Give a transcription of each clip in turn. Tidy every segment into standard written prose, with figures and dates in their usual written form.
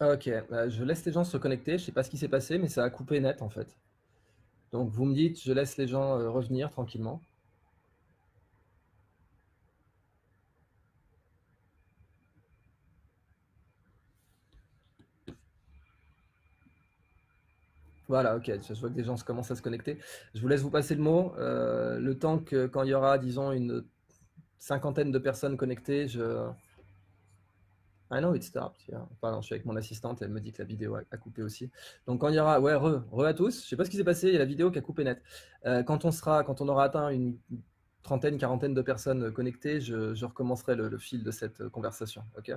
Ah, ok, je laisse les gens se connecter, je sais pas ce qui s'est passé, mais ça a coupé net en fait. Donc vous me dites, je laisse les gens revenir tranquillement. Voilà, ok, je vois que des gens commencent à se connecter. Je vous laisse vous passer le mot. Le temps que quand il y aura, disons, une cinquantaine de personnes connectées, je... I know it stopped. Yeah. Pardon, je suis avec mon assistante, elle me dit que la vidéo a coupé aussi. Donc quand il y aura, ouais, re à tous. Je sais pas ce qui s'est passé, il y a la vidéo qui a coupé net. Quand on aura atteint une trentaine, quarantaine de personnes connectées, je recommencerai le fil de cette conversation. Ok.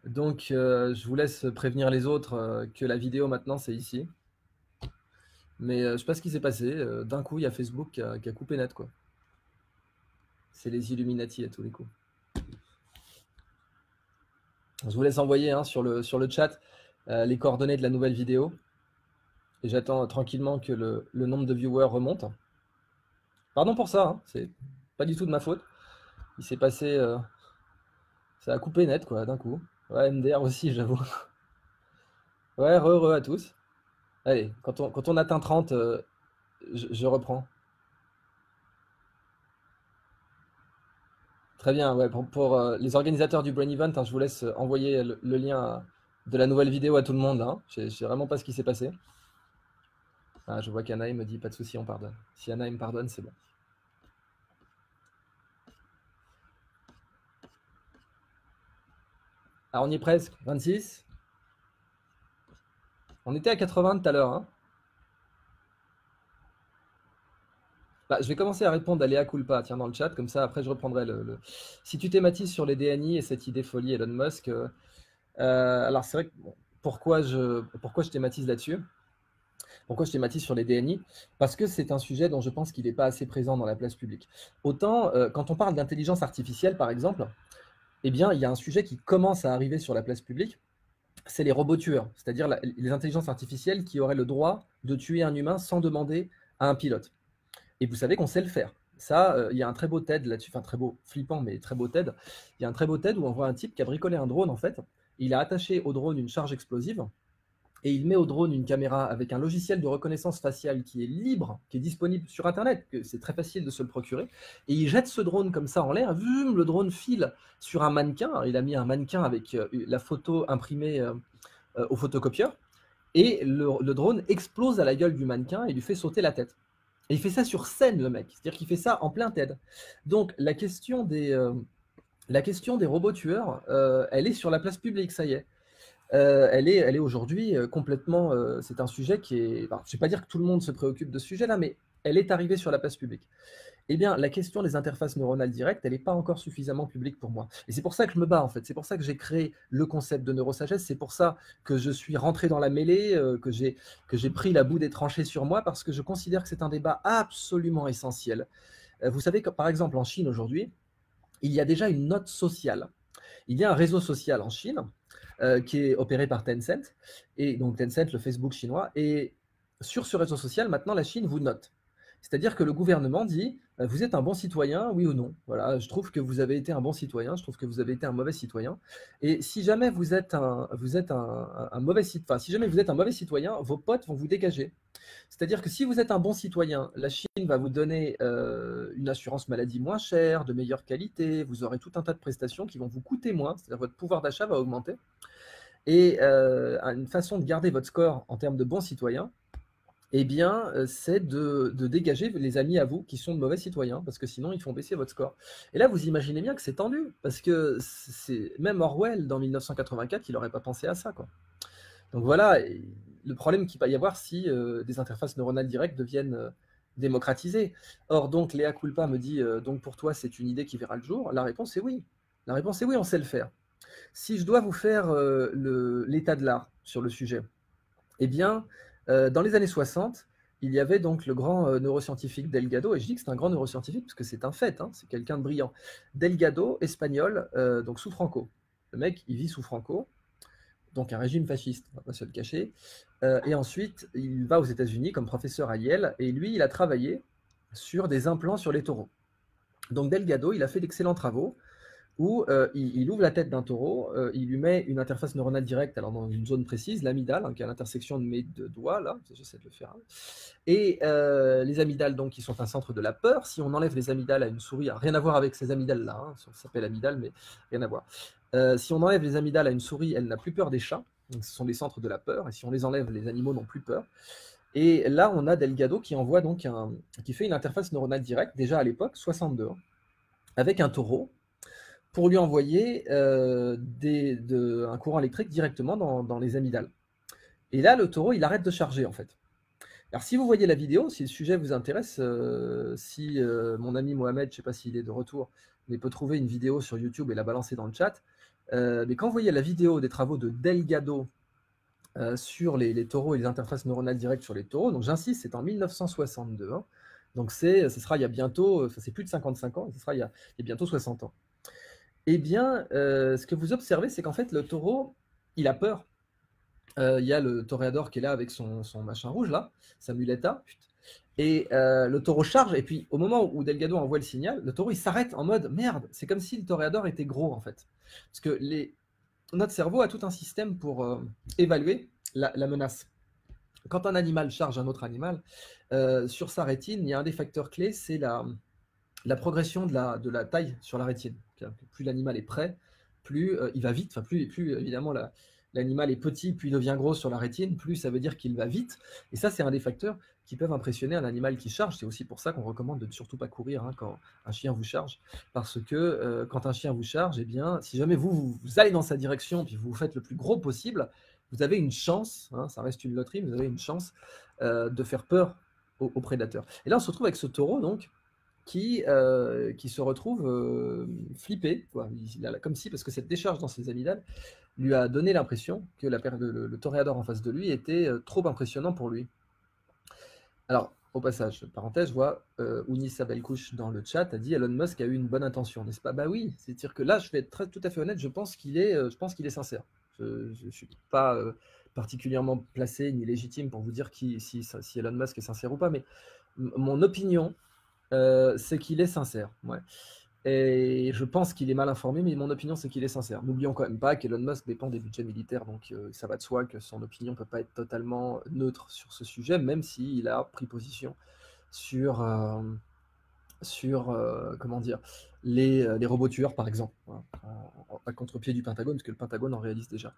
Donc je vous laisse prévenir les autres que la vidéo maintenant c'est ici. Mais je sais pas ce qui s'est passé. D'un coup, il y a Facebook qui a coupé net, quoi. C'est les Illuminati à tous les coups. Je vous laisse envoyer hein, sur le chat les coordonnées de la nouvelle vidéo. Et j'attends tranquillement que le nombre de viewers remonte. Pardon pour ça, hein, c'est pas du tout de ma faute. Il s'est passé. Ça a coupé net, quoi, d'un coup. Ouais, MDR aussi, j'avoue. Ouais, re à tous. Allez, quand on atteint 30, je reprends. Très bien, ouais, pour les organisateurs du Brain Event, hein, je vous laisse envoyer le lien de la nouvelle vidéo à tout le monde. Hein. Je sais vraiment pas ce qui s'est passé. Ah, je vois qu'Anaï me dit pas de souci, on pardonne. Si Anaï me pardonne, c'est bon. Ah, on y est presque. 26. On était à 80 tout à l'heure. Hein. Bah, je vais commencer à répondre à Léa Culpa, tiens, dans le chat, comme ça après je reprendrai Si tu thématises sur les DNI et cette idée folie Elon Musk, alors c'est vrai que bon, pourquoi je thématise là-dessus? Pourquoi je thématise sur les DNI? Parce que c'est un sujet dont je pense qu'il n'est pas assez présent dans la place publique. Autant, quand on parle d'intelligence artificielle, par exemple, eh bien, il y a un sujet qui commence à arriver sur la place publique, c'est les robots tueurs, c'est-à-dire les intelligences artificielles qui auraient le droit de tuer un humain sans demander à un pilote. Et vous savez qu'on sait le faire. Ça, il y a un très beau TED là-dessus, enfin très beau, flippant, mais très beau TED. Il y a un très beau TED où on voit un type qui a bricolé un drone en fait. Il a attaché au drone une charge explosive et il met au drone une caméra avec un logiciel de reconnaissance faciale qui est libre, qui est disponible sur Internet, que c'est très facile de se le procurer. Et il jette ce drone comme ça en l'air, le drone file sur un mannequin. Alors, il a mis un mannequin avec la photo imprimée au photocopieur, et le drone explose à la gueule du mannequin et lui fait sauter la tête. Et il fait ça sur scène, le mec. C'est-à-dire qu'il fait ça en plein TED. Donc, la question des robots tueurs, elle est sur la place publique, ça y est. Elle est aujourd'hui complètement. C'est un sujet qui est. Enfin, je ne vais pas dire que tout le monde se préoccupe de ce sujet-là, mais elle est arrivée sur la place publique. Eh bien, la question des interfaces neuronales directes, elle n'est pas encore suffisamment publique pour moi. Et c'est pour ça que je me bats, en fait. C'est pour ça que j'ai créé le concept de neurosagesse. C'est pour ça que je suis rentré dans la mêlée, que j'ai pris la boue des tranchées sur moi, parce que je considère que c'est un débat absolument essentiel. Vous savez que, par exemple, en Chine aujourd'hui, il y a déjà une note sociale. Il y a un réseau social en Chine qui est opéré par Tencent, et donc Tencent, le Facebook chinois, et sur ce réseau social, maintenant, la Chine vous note. C'est-à-dire que le gouvernement dit vous êtes un bon citoyen, oui ou non. Voilà, je trouve que vous avez été un bon citoyen, je trouve que vous avez été un mauvais citoyen. Et si jamais vous êtes un mauvais citoyen, enfin, si jamais vous êtes un mauvais citoyen, vos potes vont vous dégager. C'est-à-dire que si vous êtes un bon citoyen, la Chine va vous donner une assurance maladie moins chère, de meilleure qualité, vous aurez tout un tas de prestations qui vont vous coûter moins, c'est-à-dire votre pouvoir d'achat va augmenter. Et une façon de garder votre score en termes de bon citoyen, eh bien, c'est de dégager les amis à vous qui sont de mauvais citoyens, parce que sinon, ils font baisser votre score. Et là, vous imaginez bien que c'est tendu, parce que même Orwell, dans 1984, il n'aurait pas pensé à ça, quoi. Donc voilà, le problème qu'il va y avoir si des interfaces neuronales directes deviennent démocratisées. Or, donc, Léa Culpa me dit, donc pour toi, c'est une idée qui verra le jour. La réponse est oui. La réponse est oui, on sait le faire. Si je dois vous faire l'état de l'art sur le sujet, eh bien, dans les années 60, il y avait donc le grand neuroscientifique Delgado, et je dis que c'est un grand neuroscientifique parce que c'est un fait, hein, c'est quelqu'un de brillant. Delgado, espagnol, donc sous Franco. Le mec, il vit sous Franco, donc un régime fasciste, on va pas se le cacher. Et ensuite, il va aux États-Unis comme professeur à Yale, et lui, il a travaillé sur des implants sur les taureaux. Donc Delgado, il a fait d'excellents travaux où il ouvre la tête d'un taureau, il lui met une interface neuronale directe, alors dans une zone précise, l'amygdale, hein, qui est à l'intersection de mes deux doigts, là, j'essaie de le faire, hein. Et les amygdales, donc, qui sont un centre de la peur. Si on enlève les amygdales à une souris, rien à voir avec ces amygdales-là, hein, ça s'appelle amygdale, mais rien à voir. Si on enlève les amygdales à une souris, elle n'a plus peur des chats, donc ce sont les centres de la peur, et si on les enlève, les animaux n'ont plus peur. Et là, on a Delgado qui envoie donc qui fait une interface neuronale directe, déjà à l'époque, 62, hein, avec un taureau, pour lui envoyer un courant électrique directement dans les amygdales. Et là, le taureau, il arrête de charger, en fait. Alors, si vous voyez la vidéo, si le sujet vous intéresse, si mon ami Mohamed, je ne sais pas s'il est de retour, mais peut trouver une vidéo sur YouTube et la balancer dans le chat, mais quand vous voyez la vidéo des travaux de Delgado sur les taureaux et les interfaces neuronales directes sur les taureaux, donc j'insiste, c'est en 1962, hein, donc ce sera il y a bientôt, c'est plus de 55 ans, ce sera il y a bientôt 60 ans. Eh bien, ce que vous observez, c'est qu'en fait, le taureau, il a peur. Il y a le toréador qui est là avec son machin rouge, là, sa muleta, et le taureau charge, et puis au moment où Delgado envoie le signal, le taureau, il s'arrête en mode, merde, c'est comme si le toréador était gros, en fait. Parce que notre cerveau a tout un système pour évaluer la menace. Quand un animal charge un autre animal, sur sa rétine, il y a un des facteurs clés, c'est la progression de la taille sur la rétine. Plus l'animal est près, plus il va vite, enfin plus évidemment l'animal est petit, plus il devient gros sur la rétine, plus ça veut dire qu'il va vite. Et ça, c'est un des facteurs qui peuvent impressionner un animal qui charge. C'est aussi pour ça qu'on recommande de ne surtout pas courir, hein, quand un chien vous charge. Parce que quand un chien vous charge, eh bien, si jamais vous allez dans sa direction, puis vous vous faites le plus gros possible, vous avez une chance, hein, ça reste une loterie, vous avez une chance de faire peur aux prédateurs. Et là, on se retrouve avec ce taureau, donc, qui se retrouve flippé, quoi. Comme si, parce que cette décharge dans ses amygdales lui a donné l'impression que le toréador en face de lui était trop impressionnant pour lui. Alors, au passage, parenthèse, je vois Ounissa Belkouche dans le chat a dit Elon Musk a eu une bonne intention, n'est-ce pas? Bah oui, c'est-à-dire que là, je vais être tout à fait honnête, je pense qu'il est sincère. Je ne suis pas particulièrement placé ni légitime pour vous dire si Elon Musk est sincère ou pas, mais mon opinion, c'est qu'il est sincère. Ouais. Et je pense qu'il est mal informé, mais mon opinion, c'est qu'il est sincère. N'oublions quand même pas qu'Elon Musk dépend des budgets militaires, donc ça va de soi que son opinion ne peut pas être totalement neutre sur ce sujet, même s'il a pris position sur, comment dire, les robots tueurs, par exemple, voilà, à contre-pied du Pentagone, parce que le Pentagone en réalise déjà.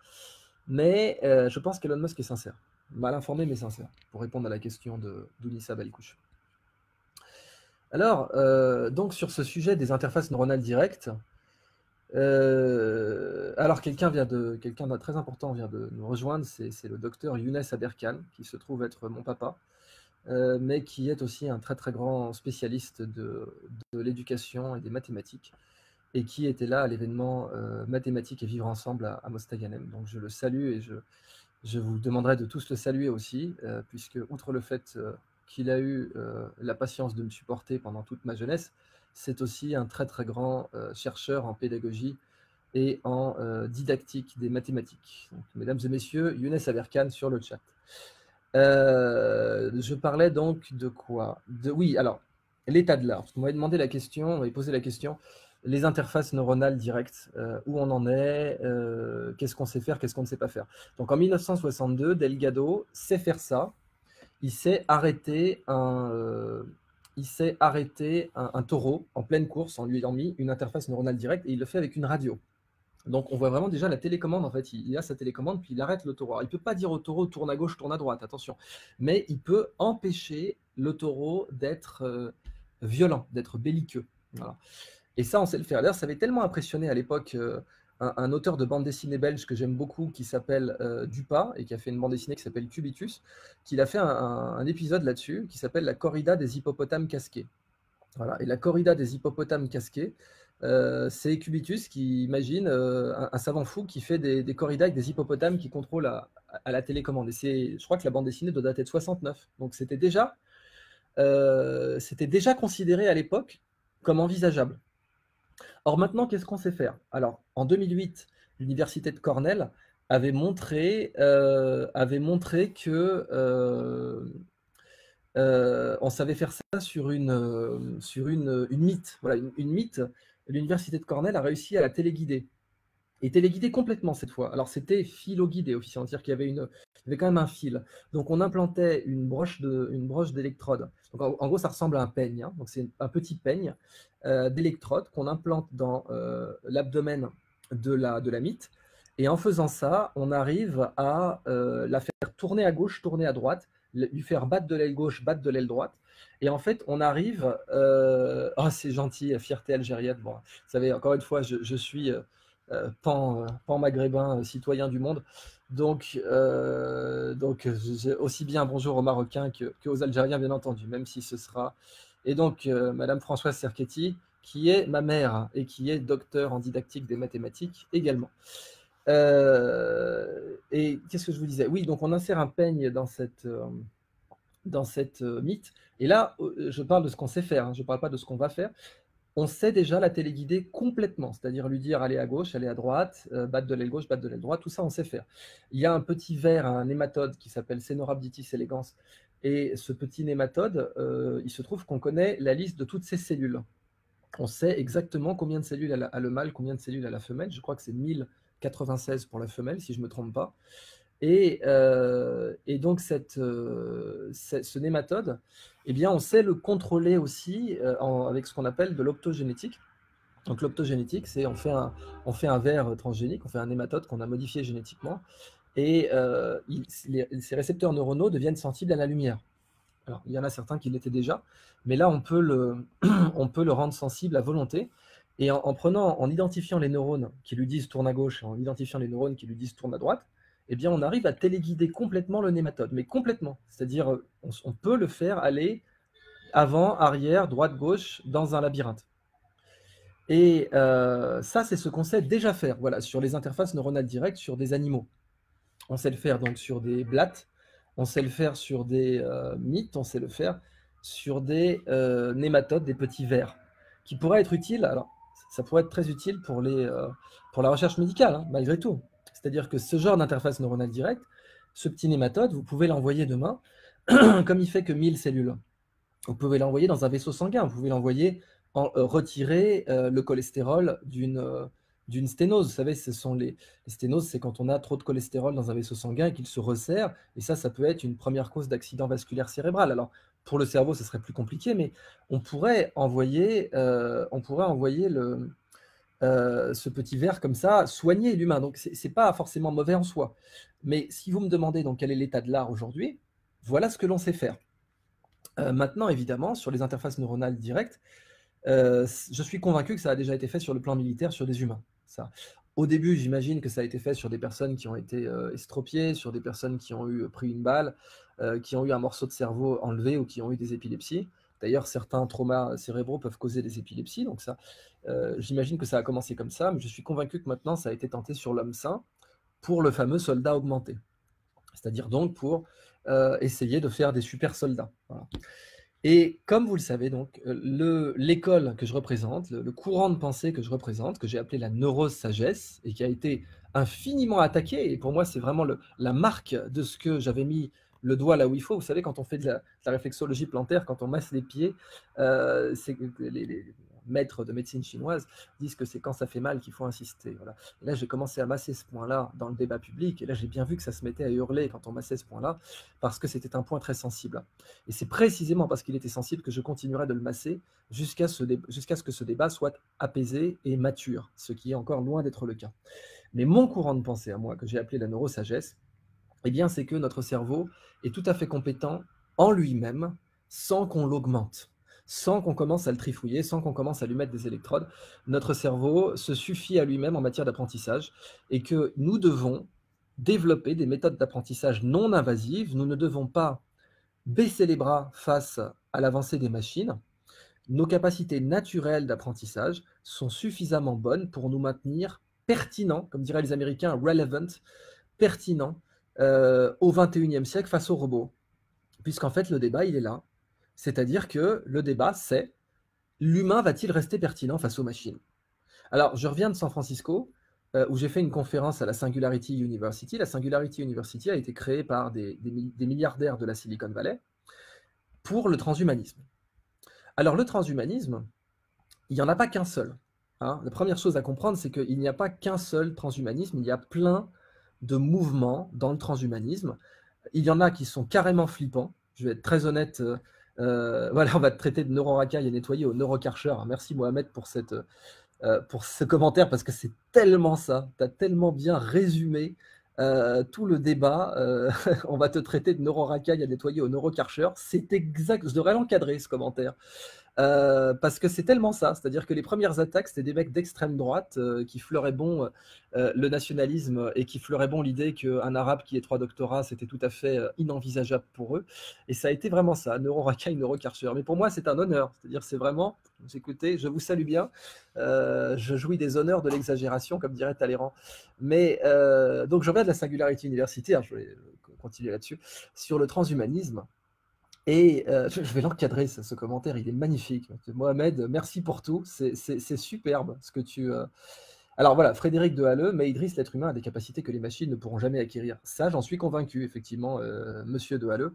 Mais je pense qu'Elon Musk est sincère. Mal informé, mais sincère, pour répondre à la question d'Ounissa Belkouche. Alors, donc sur ce sujet des interfaces neuronales directes, alors quelqu'un de très important vient de nous rejoindre, c'est le docteur Younes Aberkan, qui se trouve être mon papa, mais qui est aussi un très très grand spécialiste de l'éducation et des mathématiques, et qui était là à l'événement Mathématiques et Vivre Ensemble à Mostaganem. Donc je le salue et je vous demanderai de tous le saluer aussi, puisque outre le fait qu'il a eu la patience de me supporter pendant toute ma jeunesse, c'est aussi un très très grand chercheur en pédagogie et en didactique des mathématiques. Donc, mesdames et messieurs, Younes Aberkan sur le chat. Je parlais donc de quoi? Oui, alors, l'état de l'art. On m'avait demandé la question, on m'avait posé la question, les interfaces neuronales directes, où on en est, qu'est-ce qu'on sait faire, qu'est-ce qu'on ne sait pas faire. Donc en 1962, Delgado sait faire ça. Il sait arrêter un taureau en pleine course en lui ayant mis une interface neuronale directe, et il le fait avec une radio. Donc on voit vraiment déjà la télécommande, en fait, il a sa télécommande, puis il arrête le taureau. Alors, il ne peut pas dire au taureau tourne à gauche, tourne à droite, attention, mais il peut empêcher le taureau d'être violent, d'être belliqueux. Voilà. Et ça, on sait le faire. D'ailleurs, ça avait tellement impressionné à l'époque un auteur de bande dessinée belge que j'aime beaucoup, qui s'appelle Dupas, et qui a fait une bande dessinée qui s'appelle Cubitus, qu'il a fait un épisode là-dessus, qui s'appelle La corrida des hippopotames casqués. Voilà. Et la corrida des hippopotames casqués, c'est Cubitus qui imagine un savant fou qui fait des corridas avec des hippopotames qui contrôlent à la télécommande. Et je crois que la bande dessinée doit dater de 69. Donc c'était déjà considéré à l'époque comme envisageable. Or maintenant, qu'est-ce qu'on sait faire? Alors, en 2008, l'université de Cornell avait montré que on savait faire ça sur une mythe. Voilà, une mythe l'université de Cornell a réussi à la téléguider. Et téléguidé complètement cette fois. Alors c'était filoguidé officiellement, c'est-à-dire qu'il y avait il y avait quand même un fil. Donc on implantait une broche d'électrode. Donc en gros, ça ressemble à un peigne, hein. Donc c'est un petit peigne d'électrode qu'on implante dans l'abdomen de la mythe. Et en faisant ça, on arrive à la faire tourner à gauche, tourner à droite, lui faire battre de l'aile gauche, battre de l'aile droite. Et en fait, on arrive. Oh, c'est gentil, fierté algérienne. Bon, vous savez, encore une fois, je suis pan maghrébin, citoyen du monde. Donc aussi bien bonjour aux Marocains qu'aux Algériens, bien entendu, même si ce sera. Et donc, Madame Françoise Serketti, qui est ma mère et qui est docteur en didactique des mathématiques également. Et qu'est-ce que je vous disais? Oui, donc on insère un peigne dans cette mythe. Et là, je parle de ce qu'on sait faire, hein, je ne parle pas de ce qu'on va faire. On sait déjà la téléguider complètement, c'est-à-dire lui dire allez à gauche, allez à droite, battre de l'aile gauche, battre de l'aile droite, tout ça on sait faire. Il y a un petit ver, un nématode qui s'appelle Caenorhabditis elegans, et ce petit nématode, il se trouve qu'on connaît la liste de toutes ces cellules. On sait exactement combien de cellules a le mâle, combien de cellules a la femelle, je crois que c'est 1096 pour la femelle, si je ne me trompe pas. Et donc ce nématode, eh bien, on sait le contrôler aussi avec ce qu'on appelle de l'optogénétique. Donc l'optogénétique, c'est on fait un ver transgénique, on fait un nématode qu'on a modifié génétiquement, et ces récepteurs neuronaux deviennent sensibles à la lumière. Alors, il y en a certains qui l'étaient déjà, mais là, on peut le rendre sensible à volonté. Et en identifiant les neurones qui lui disent tourne à gauche, en identifiant les neurones qui lui disent tourne à droite, eh bien, on arrive à téléguider complètement le nématode, mais complètement. C'est-à-dire, on peut le faire aller avant, arrière, droite, gauche, dans un labyrinthe. Et ça, c'est ce qu'on sait déjà faire, voilà, sur les interfaces neuronales directes sur des animaux. On sait le faire donc sur des blattes, on sait le faire sur des mythes, on sait le faire sur des nématodes, des petits vers, qui pourraient être utiles. Alors, ça pourrait être très utile pour la recherche médicale, hein, malgré tout. C'est-à-dire que ce genre d'interface neuronale directe, ce petit nématode, vous pouvez l'envoyer demain, comme il fait que 1000 cellules. Vous pouvez l'envoyer dans un vaisseau sanguin, vous pouvez l'envoyer retirer le cholestérol d'une sténose. Vous savez, les sténoses, c'est quand on a trop de cholestérol dans un vaisseau sanguin et qu'il se resserre, et ça peut être une première cause d'accident vasculaire cérébral. Alors, pour le cerveau, ce serait plus compliqué, mais on pourrait envoyer ce petit ver comme ça, soigner l'humain. Donc, c'est pas forcément mauvais en soi. Mais si vous me demandez donc quel est l'état de l'art aujourd'hui, voilà ce que l'on sait faire. Maintenant, évidemment, sur les interfaces neuronales directes, je suis convaincu que ça a déjà été fait sur le plan militaire sur des humains. Ça. Au début, j'imagine que ça a été fait sur des personnes qui ont été estropiées, sur des personnes qui ont pris une balle, qui ont eu un morceau de cerveau enlevé ou qui ont eu des épilepsies. D'ailleurs, certains traumas cérébraux peuvent causer des épilepsies. Donc ça, j'imagine que ça a commencé comme ça, mais je suis convaincu que maintenant, ça a été tenté sur l'homme sain pour le fameux soldat augmenté. C'est-à-dire donc pour essayer de faire des super soldats. Voilà. Et comme vous le savez, donc, l'école que je représente, le courant de pensée que je représente, que j'ai appelé la neurosagesse, et qui a été infiniment attaqué, et pour moi c'est vraiment la marque de ce que j'avais mis le doigt là où il faut. Vous savez, quand on fait de la réflexologie plantaire, quand on masse les pieds, c'est que les maîtres de médecine chinoise disent que c'est quand ça fait mal qu'il faut insister. Voilà. Et là, j'ai commencé à masser ce point-là dans le débat public, et là, j'ai bien vu que ça se mettait à hurler quand on massait ce point-là, parce que c'était un point très sensible. Et c'est précisément parce qu'il était sensible que je continuerai de le masser jusqu'à ce que ce débat soit apaisé et mature, ce qui est encore loin d'être le cas. Mais mon courant de pensée à moi, que j'ai appelé la neurosagesse, eh bien, c'est que notre cerveau est tout à fait compétent en lui-même sans qu'on l'augmente, sans qu'on commence à le trifouiller, sans qu'on commence à lui mettre des électrodes. Notre cerveau se suffit à lui-même en matière d'apprentissage et que nous devons développer des méthodes d'apprentissage non invasives. Nous ne devons pas baisser les bras face à l'avancée des machines. Nos capacités naturelles d'apprentissage sont suffisamment bonnes pour nous maintenir pertinents, comme diraient les Américains, relevant, pertinents au XXIe siècle face aux robots. Puisqu'en fait, le débat, il est là. C'est-à-dire que le débat, c'est l'humain va-t-il rester pertinent face aux machines? Alors, je reviens de San Francisco, où j'ai fait une conférence à la Singularity University. La Singularity University a été créée par des milliardaires de la Silicon Valley pour le transhumanisme. Alors, le transhumanisme, il n'y en a pas qu'un seul. Hein. La première chose à comprendre, c'est qu'il n'y a pas qu'un seul transhumanisme, il y a plein de mouvements dans le transhumanisme. Il y en a qui sont carrément flippants. Je vais être très honnête. Voilà, on va te traiter de neuroracaille et nettoyer au neurokarcher. Merci Mohamed pour ce commentaire, parce que c'est tellement ça. Tu as tellement bien résumé tout le débat. On va te traiter de neuroracaille à nettoyer au neurokarcher. C'est exact. Je devrais l'encadrer, ce commentaire. Parce que c'est tellement ça, c'est-à-dire que les premières attaques, c'était des mecs d'extrême droite qui fleuraient bon le nationalisme et qui fleuraient bon l'idée qu'un arabe qui ait 3 doctorats, c'était tout à fait inenvisageable pour eux. Et ça a été vraiment ça, neuroracaille, neurokarcher. Mais pour moi, c'est un honneur, c'est-à-dire c'est vraiment, écoutez, je vous salue bien, je jouis des honneurs de l'exagération, comme dirait Talleyrand. Mais donc je reviens de la Singularity University, hein, je vais continuer là-dessus, sur le transhumanisme. Et je vais l'encadrer, ce commentaire, il est magnifique. Mohamed, merci pour tout, c'est superbe ce que tu... Alors voilà, Frédéric de Halleux, mais Idriss, l'être humain a des capacités que les machines ne pourront jamais acquérir. Ça, j'en suis convaincu, effectivement, monsieur de Halleux,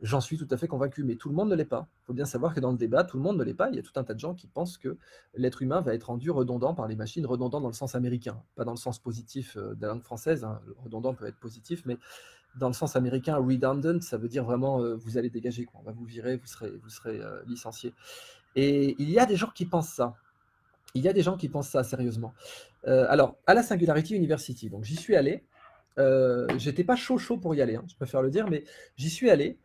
j'en suis tout à fait convaincu, mais tout le monde ne l'est pas. Il faut bien savoir que dans le débat, tout le monde ne l'est pas. Il y a tout un tas de gens qui pensent que l'être humain va être rendu redondant par les machines, redondant dans le sens américain, pas dans le sens positif de la langue française, hein. Redondant peut être positif, mais dans le sens américain, redundant, ça veut dire vraiment vous allez dégager, quoi. On va vous virer, vous serez licencié. Et il y a des gens qui pensent ça. Il y a des gens qui pensent ça sérieusement. Alors, à la Singularity University, donc j'y suis allé. J'étais pas chaud pour y aller, hein, je préfère le dire, mais j'y suis allé.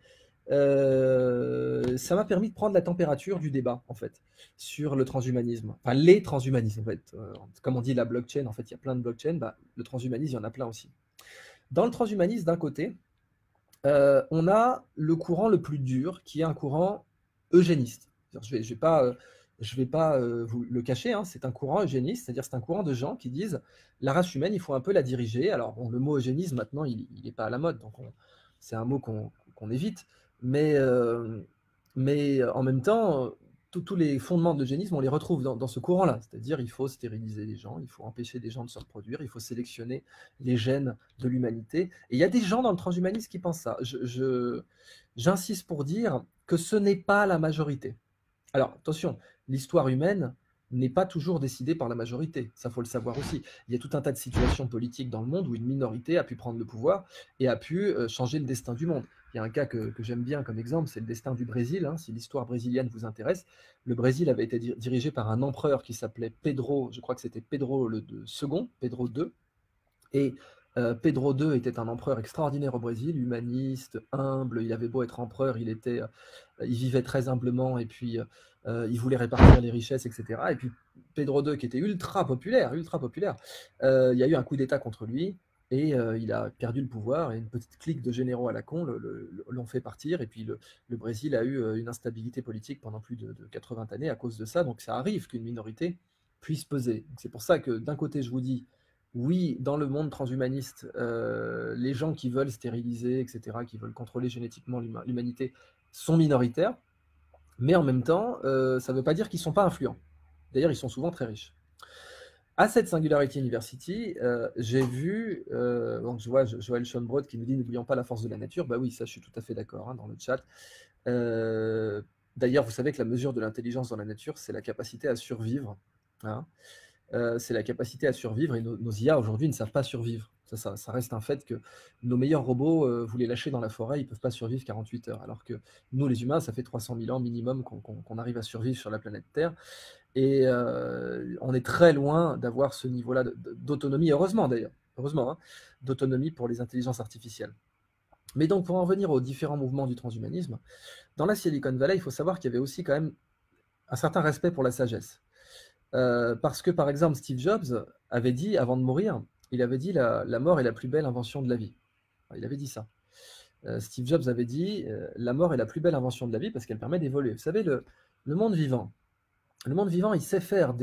Ça m'a permis de prendre la température du débat, en fait, sur le transhumanisme. Enfin, les transhumanismes, en fait. Comme on dit la blockchain, en fait, il y a plein de blockchains. Bah, le transhumanisme, il y en a plein aussi. Dans le transhumanisme, d'un côté, on a le courant le plus dur, qui est un courant eugéniste. Je vais pas vous le cacher, hein, c'est un courant eugéniste, c'est-à-dire c'est un courant de gens qui disent la race humaine, il faut un peu la diriger. Alors bon, le mot eugénisme maintenant, il n'est pas à la mode, donc c'est un mot qu'on évite, mais en même temps, tous les fondements de l'eugénisme, on les retrouve dans ce courant-là, c'est-à-dire il faut stériliser les gens, il faut empêcher des gens de se reproduire, il faut sélectionner les gènes de l'humanité. Et il y a des gens dans le transhumanisme qui pensent ça. J'insiste pour dire que ce n'est pas la majorité. Alors, attention, l'histoire humaine n'est pas toujours décidée par la majorité, ça faut le savoir aussi. Il y a tout un tas de situations politiques dans le monde où une minorité a pu prendre le pouvoir et a pu changer le destin du monde. Il y a un cas que j'aime bien comme exemple, c'est le destin du Brésil, hein, si l'histoire brésilienne vous intéresse. Le Brésil avait été dirigé par un empereur qui s'appelait Pedro, je crois que c'était Pedro le second, Pedro II, et Pedro II était un empereur extraordinaire au Brésil, humaniste, humble, il avait beau être empereur, il vivait très humblement, et puis il voulait répartir les richesses, etc. Et puis Pedro II, qui était ultra populaire, il y a eu un coup d'État contre lui, et il a perdu le pouvoir, et une petite clique de généraux à la con l'ont fait partir, et puis le Brésil a eu une instabilité politique pendant plus de 80 années à cause de ça, donc ça arrive qu'une minorité puisse peser. C'est pour ça que d'un côté, je vous dis, oui, dans le monde transhumaniste, les gens qui veulent stériliser, etc., qui veulent contrôler génétiquement l'humanité, sont minoritaires, mais en même temps, ça ne veut pas dire qu'ils ne sont pas influents. D'ailleurs, ils sont souvent très riches. À cette Singularity University, j'ai vu, donc je vois Joël Schonbrod qui nous dit « N'oublions pas la force de la nature ». Bah oui, ça je suis tout à fait d'accord, hein, dans le chat. D'ailleurs, vous savez que la mesure de l'intelligence dans la nature, c'est la capacité à survivre, hein. C'est la capacité à survivre, et nos IA aujourd'hui ne savent pas survivre. Ça reste un fait que nos meilleurs robots, vous les lâchez dans la forêt, ils ne peuvent pas survivre 48 heures, alors que nous, les humains, ça fait 300 000 ans minimum qu'on arrive à survivre sur la planète Terre, et on est très loin d'avoir ce niveau-là d'autonomie, heureusement d'ailleurs, hein, d'autonomie pour les intelligences artificielles. Mais donc, pour en venir aux différents mouvements du transhumanisme, dans la Silicon Valley, il faut savoir qu'il y avait aussi quand même un certain respect pour la sagesse. Parce que, par exemple, Steve Jobs avait dit, avant de mourir, il avait dit la mort est la plus belle invention de la vie. Enfin, il avait dit ça. Steve Jobs avait dit la mort est la plus belle invention de la vie parce qu'elle permet d'évoluer. Vous savez, le monde vivant, il sait faire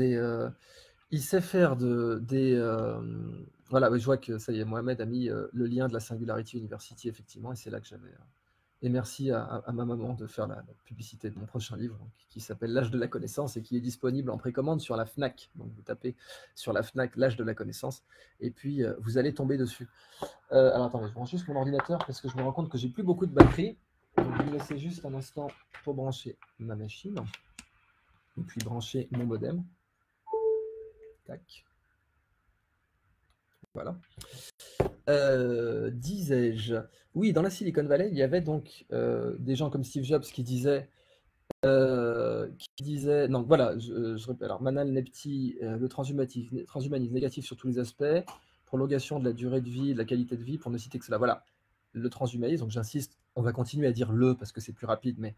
voilà, je vois que ça y est, Mohamed a mis le lien de la Singularity University, effectivement, et c'est là que j'avais... Et merci à ma maman de faire la publicité de mon prochain livre, donc, qui s'appelle L'âge de la connaissance et qui est disponible en précommande sur la FNAC. Donc vous tapez sur la FNAC L'âge de la connaissance et puis vous allez tomber dessus. Alors attendez, je branche juste mon ordinateur parce que je me rends compte que j'ai plus beaucoup de batterie. Donc je vais me laisser juste un instant pour brancher ma machine et puis brancher mon modem. Tac. Voilà. Disais-je, oui, dans la Silicon Valley, il y avait donc des gens comme Steve Jobs qui disaient, donc voilà, je répète, alors Manal Nepti, le transhumanisme négatif sur tous les aspects, prolongation de la durée de vie, de la qualité de vie, pour ne citer que cela. Voilà, le transhumanisme, donc j'insiste, on va continuer à dire le parce que c'est plus rapide, mais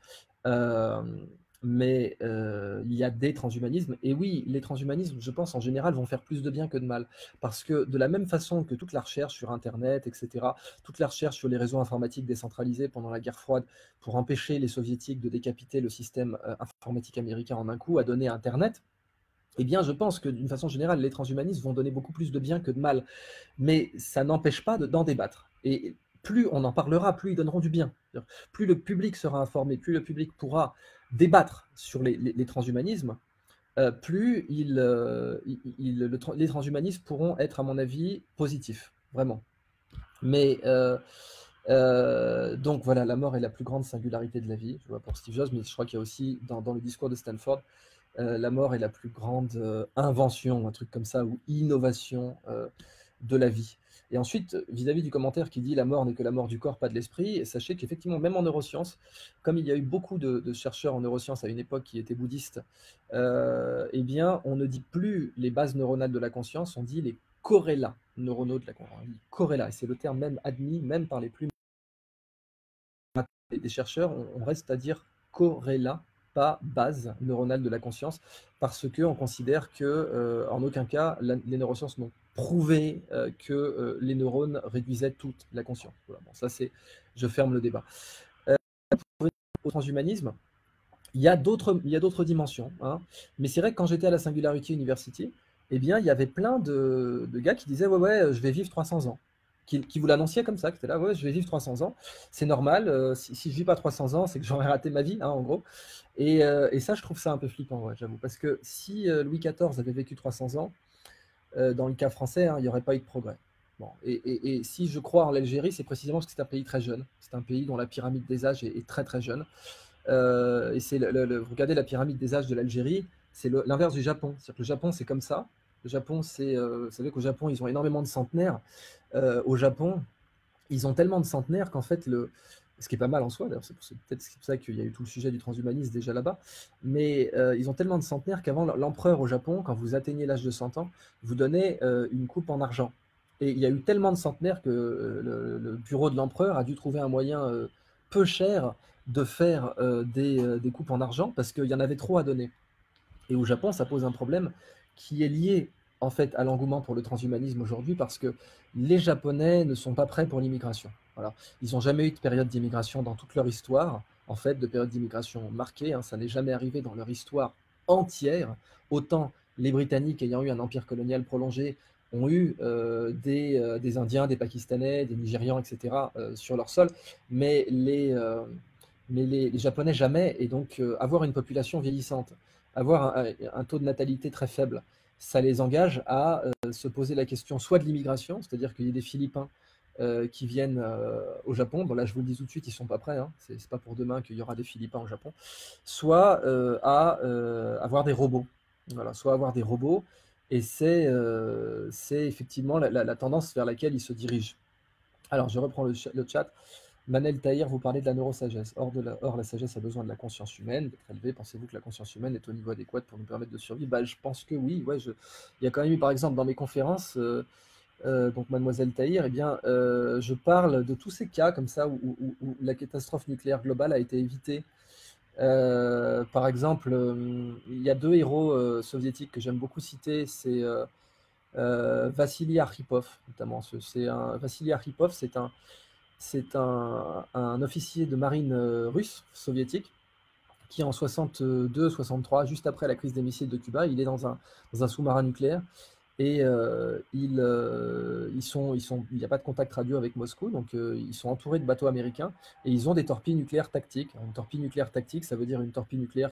il y a des transhumanismes, et oui, les transhumanismes, je pense, en général, vont faire plus de bien que de mal, parce que de la même façon que toute la recherche sur Internet, etc., toute la recherche sur les réseaux informatiques décentralisés pendant la guerre froide, pour empêcher les soviétiques de décapiter le système informatique américain en un coup, a donné Internet, eh bien, je pense que d'une façon générale, les transhumanistes vont donner beaucoup plus de bien que de mal. Mais ça n'empêche pas d'en débattre. Et plus on en parlera, plus ils donneront du bien. Plus le public sera informé, plus le public pourra débattre sur les transhumanismes, plus les transhumanistes pourront être, à mon avis, positifs. Vraiment. Mais donc voilà, la mort est la plus grande singularité de la vie, je vois pour Steve Jobs, mais je crois qu'il y a aussi dans le discours de Stanford, la mort est la plus grande invention, un truc comme ça, ou innovation de la vie. Et ensuite, vis-à-vis du commentaire qui dit la mort n'est que la mort du corps, pas de l'esprit, sachez qu'effectivement, même en neurosciences, comme il y a eu beaucoup de chercheurs en neurosciences à une époque qui étaient bouddhistes, eh bien, on ne dit plus les bases neuronales de la conscience, on dit les corrélats neuronaux de la conscience. On dit corrélats, et c'est le terme même admis, même par les plus des chercheurs, on reste à dire corrélat, pas base neuronale de la conscience, parce qu'on considère que, en aucun cas, les neurosciences n'ont prouvé que les neurones réduisaient toute la conscience. Voilà, bon, ça c'est, je ferme le débat. Pour revenir au transhumanisme, il y a d'autres dimensions, hein. Mais c'est vrai que quand j'étais à la Singularity University, eh bien, il y avait plein de gars qui disaient ouais, je vais vivre 300 ans. Qui vous l'annonciaient comme ça, qui étaient là, ouais, je vais vivre 300 ans. C'est normal, si je vis pas 300 ans, c'est que j'aurais raté ma vie, hein, en gros. Et ça, je trouve ça un peu flippant, ouais, j'avoue. Parce que si Louis XIV avait vécu 300 ans, dans le cas français, hein, il n'y aurait pas eu de progrès. Bon, et si je crois en l'Algérie, c'est précisément parce que c'est un pays très jeune. C'est un pays dont la pyramide des âges est très très jeune. Et c'est regardez la pyramide des âges de l'Algérie, c'est l'inverse du Japon. C'est-à-dire que le Japon, c'est comme ça. Le Japon, vous savez qu'au Japon, ils ont énormément de centenaires. Au Japon, ils ont tellement de centenaires qu'en fait, ce qui est pas mal en soi, d'ailleurs, c'est peut-être pour ça qu'il y a eu tout le sujet du transhumanisme déjà là-bas, mais ils ont tellement de centenaires qu'avant, l'empereur au Japon, quand vous atteignez l'âge de 100 ans, vous donnez une coupe en argent. Et il y a eu tellement de centenaires que le bureau de l'empereur a dû trouver un moyen peu cher de faire des coupes en argent parce qu'il y en avait trop à donner. Et au Japon, ça pose un problème qui est lié en fait à l'engouement pour le transhumanisme aujourd'hui parce que les Japonais ne sont pas prêts pour l'immigration. Voilà. Ils n'ont jamais eu de période d'immigration dans toute leur histoire, en fait, de période d'immigration marquée, hein, ça n'est jamais arrivé dans leur histoire entière. Autant les Britanniques, ayant eu un empire colonial prolongé, ont eu des Indiens, des Pakistanais, des Nigérians, etc. Sur leur sol, mais les Japonais jamais, et donc avoir une population vieillissante, avoir un taux de natalité très faible, ça les engage à se poser la question soit de l'immigration, c'est-à-dire qu'il y a des Philippins qui viennent au Japon, bon là je vous le dis tout de suite, ils ne sont pas prêts, hein, c'est pas pour demain qu'il y aura des Philippins au Japon, soit à avoir des robots, voilà, soit avoir des robots, et c'est effectivement la tendance vers laquelle ils se dirigent. Alors je reprends le chat. Manel Tahir, vous parlez de la neurosagesse. Or, la sagesse a besoin de la conscience humaine, d'être élevée. Pensez-vous que la conscience humaine est au niveau adéquat pour nous permettre de survivre? Bah, je pense que oui. Ouais, il y a quand même eu, par exemple, dans mes conférences, donc Mademoiselle Tahir, eh bien, je parle de tous ces cas comme ça où la catastrophe nucléaire globale a été évitée. Par exemple, il y a deux héros soviétiques que j'aime beaucoup citer. C'est Vassili Arkhipov, notamment. Vassili Arkhipov, c'est un officier de marine russe, soviétique, qui en 62-63, juste après la crise des missiles de Cuba, il est dans un sous-marin nucléaire et il n'y a pas de contact radio avec Moscou, donc ils sont entourés de bateaux américains et ils ont des torpilles nucléaires tactiques. Une torpille nucléaire tactique, ça veut dire une torpille nucléaire